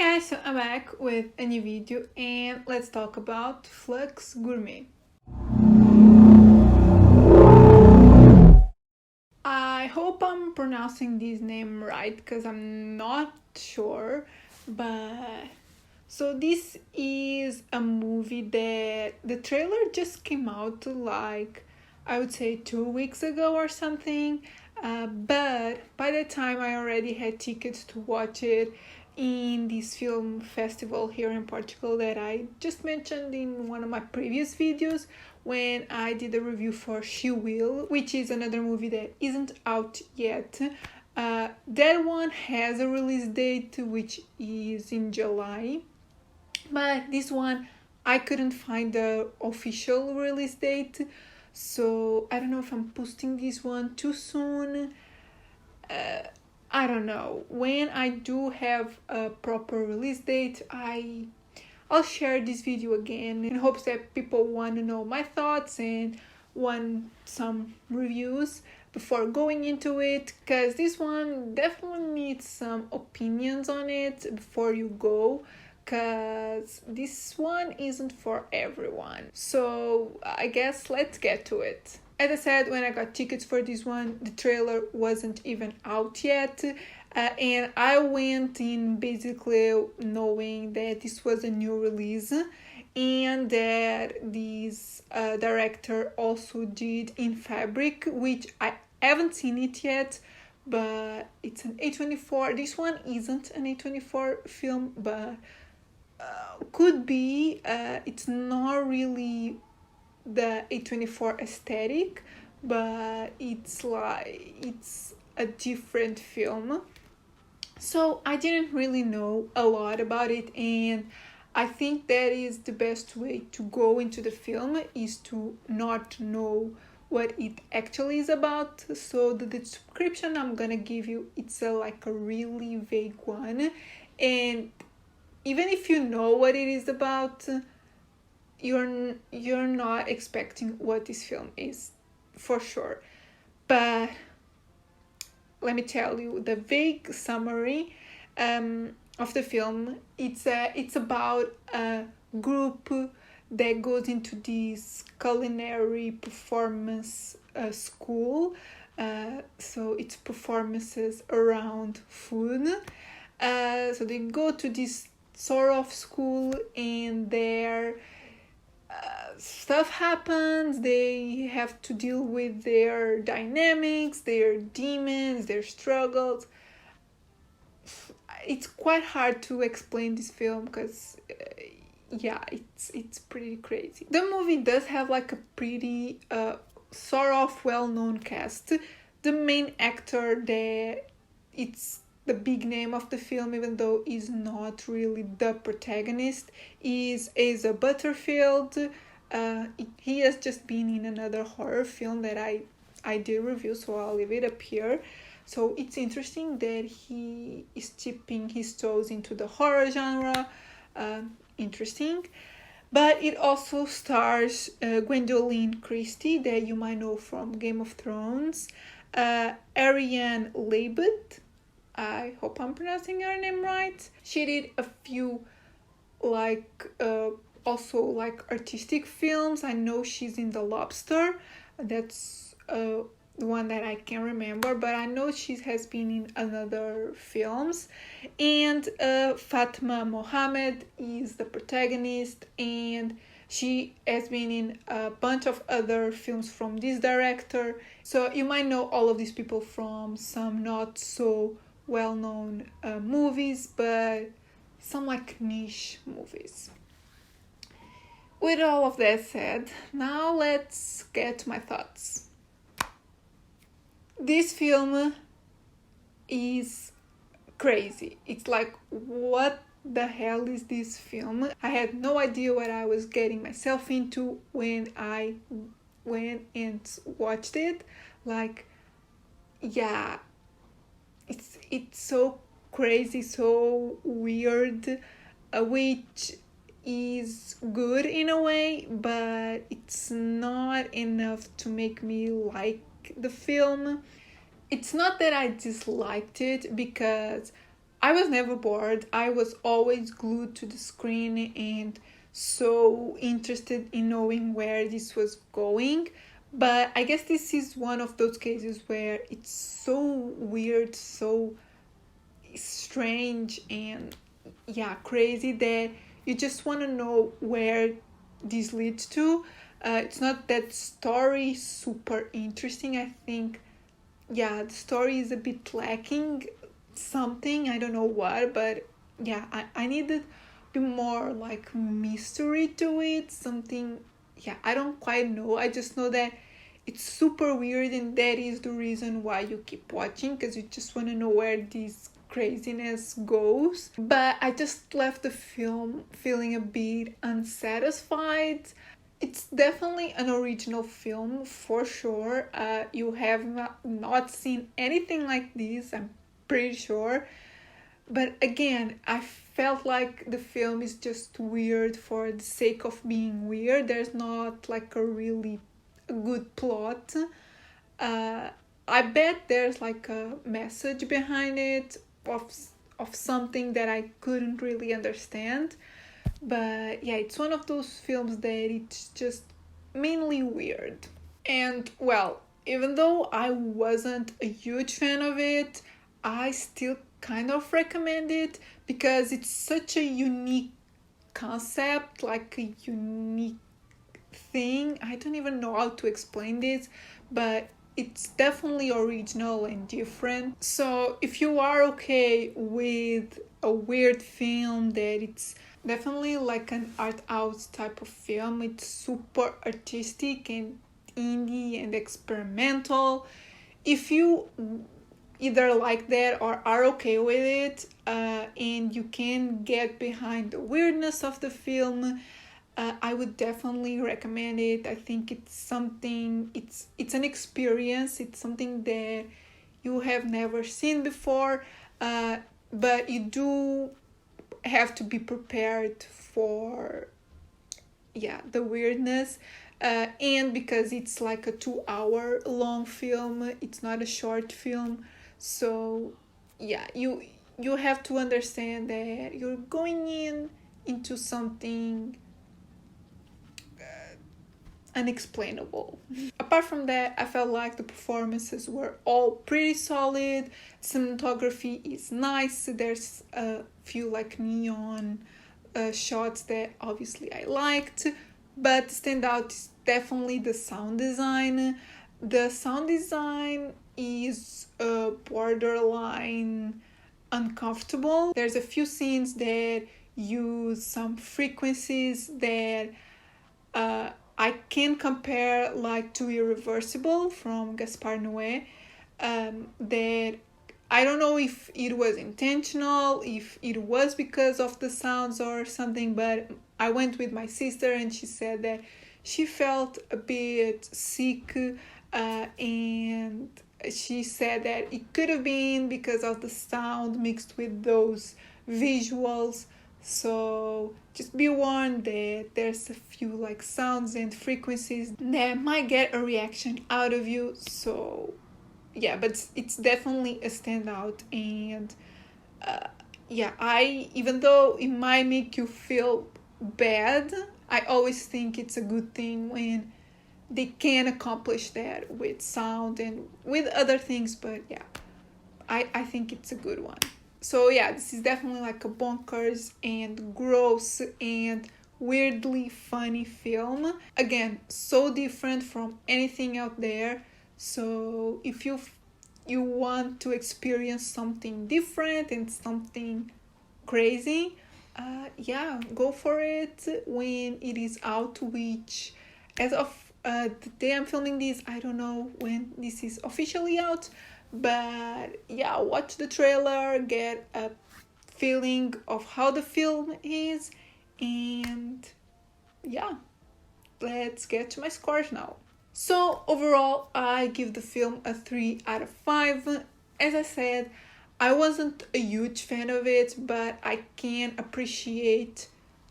Hi guys, so I'm back with a new video and let's talk about Flux Gourmet. I hope I'm pronouncing this name right because I'm not sure, but so this is a movie that the trailer just came out like I would say 2 weeks ago or something. But by the time I already had tickets to watch it in this film festival here in Portugal that I just mentioned in one of my previous videos when I did a review for She Will, which is another movie that isn't out yet. That one has a release date which is in July, but this one I couldn't find the official release date, so I don't know if I'm posting this one too soon. I don't know. When I do have a proper release date, I'll share this video again in hopes that people want to know my thoughts and want some reviews before going into it, because this one definitely needs some opinions on it before you go, because this one isn't for everyone. So I guess let's get to it. As I said, when I got tickets for this one, the trailer wasn't even out yet, and I went in basically knowing that this was a new release and that this director also did In Fabric, which I haven't seen it yet, but it's an A24. This one isn't an A24 film, but could be. It's not really the A24 aesthetic, but it's a different film. So I didn't really know a lot about it, and I think that is the best way to go into the film, is to not know what it actually is about. So the description I'm gonna give you, it's a really vague one, and even if you know what it is about, you're not expecting what this film is for sure. But let me tell you the vague summary of the film. It's about a group that goes into this culinary performance school. So it's performances around food. So they go to this sort of school, and there stuff happens. They have to deal with their dynamics, their demons, their struggles. It's quite hard to explain this film because it's pretty crazy. The movie does have a pretty sort of well-known cast. The main actor there, it's the big name of the film, even though is not really the protagonist, is Asa Butterfield. He has just been in another horror film that I did review, so I'll leave it up here. So it's interesting that he is tipping his toes into the horror genre. Interesting. But it also stars Gwendoline Christie, that you might know from Game of Thrones, Ariane Leibert. I hope I'm pronouncing her name right. She did a few also artistic films. I know she's in The Lobster. That's the one that I can remember, but I know she has been in other films. And Fatma Mohammed is the protagonist, and she has been in a bunch of other films from this director. So you might know all of these people from some not so well-known movies, but some niche movies. With all of that said, now let's get to my thoughts. This film is crazy. It's what the hell is this film? I had no idea what I was getting myself into when I went and watched it. It's so crazy, so weird, which is good in a way, but it's not enough to make me like the film. It's not that I disliked it, because I was never bored. I was always glued to the screen and so interested in knowing where this was going. But I guess this is one of those cases where it's so weird, so strange, and yeah, crazy that you just want to know where this leads to. It's not that story super interesting. I think, yeah, the story is a bit lacking something. I don't know what, but yeah, I needed a bit more like mystery to it. Something, yeah, I don't quite know. I just know that it's super weird, and that is the reason why you keep watching, because you just want to know where this craziness goes. But I just left the film feeling a bit unsatisfied. It's definitely an original film for sure. You have not seen anything like this, I'm pretty sure. But again, I felt like the film is just weird for the sake of being weird. There's not like a really good plot. I bet there's like a message behind it of something that I couldn't really understand. But yeah, it's one of those films that it's just mainly weird. And well, even though I wasn't a huge fan of it, I still kind of recommend it because it's such a unique concept, like a unique thing. I don't even know how to explain this, but it's definitely original and different. So if you are okay with a weird film that it's definitely like an art house type of film, it's super artistic and indie and experimental. If you either like that or are okay with it, and you can get behind the weirdness of the film, I would definitely recommend it. I think it's something, it's an experience. It's something that you have never seen before, but you do have to be prepared for, yeah, the weirdness. And because it's like a 2 hour long film, it's not a short film. So yeah, you have to understand that you're going into something unexplainable. Apart from that, I felt like the performances were all pretty solid. Cinematography is nice. There's a few like neon shots that obviously I liked, but standout is definitely the sound design. The sound design is borderline uncomfortable. There's a few scenes that use some frequencies that I can compare like to Irreversible from Gaspar Noé. That I don't know if it was intentional, if it was because of the sounds or something, but I went with my sister and she said that she felt a bit sick, and she said that it could have been because of the sound mixed with those visuals. So just be warned that there's a few like sounds and frequencies that might get a reaction out of you. So yeah, but it's definitely a standout. And yeah, I, even though it might make you feel bad, I always think it's a good thing when they can accomplish that with sound and with other things. But yeah, I think it's a good one. So yeah, this is definitely like a bonkers and gross and weirdly funny film. Again, so different from anything out there. So if you want to experience something different and something crazy, yeah, go for it when it is out, which as of the day I'm filming this, I don't know when this is officially out. But yeah, watch the trailer, get a feeling of how the film is, and yeah, let's get to my scores now. So overall, I give the film a 3 out of 5. As I said, I wasn't a huge fan of it, but I can appreciate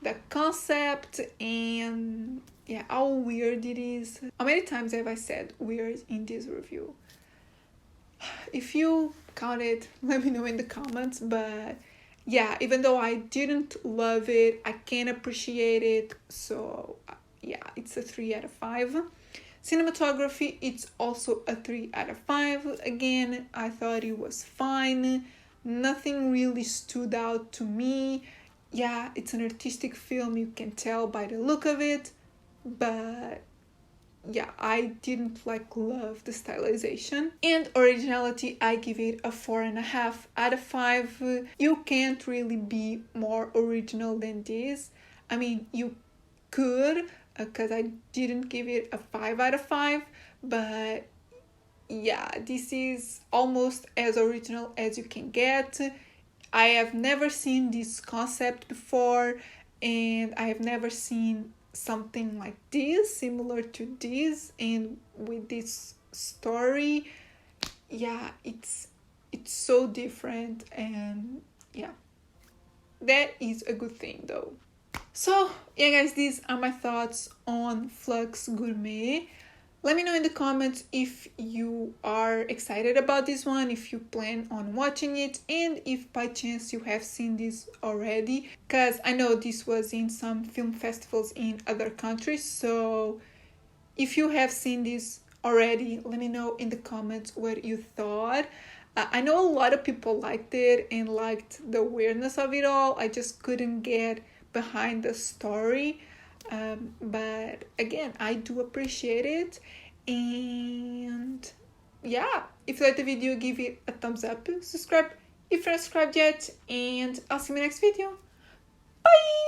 the concept and yeah, how weird it is. How many times have I said weird in this review? If you count it, let me know in the comments. But yeah, even though I didn't love it, I can appreciate it. So yeah, it's a 3 out of 5. Cinematography, it's also a 3 out of 5. Again, I thought it was fine. Nothing really stood out to me. Yeah, it's an artistic film, you can tell by the look of it. But yeah, I didn't love the stylization. And originality, I give it a 4.5 out of 5. You can't really be more original than this. I mean, you could, because I didn't give it a 5 out of 5, but yeah, this is almost as original as you can get. I have never seen this concept before, and I have never seen something like this, similar to this, and with this story. Yeah, it's so different, and yeah, that is a good thing though. So yeah guys, these are my thoughts on Flux Gourmet. Let me know in the comments if you are excited about this one, if you plan on watching it, and if by chance you have seen this already, because I know this was in some film festivals in other countries. So if you have seen this already, let me know in the comments what you thought. I know a lot of people liked it and liked the weirdness of it all. I just couldn't get behind the story. But again, I do appreciate it. And yeah, if you liked the video, give it a thumbs up, subscribe if you're not subscribed yet, and I'll see you in my next video. Bye!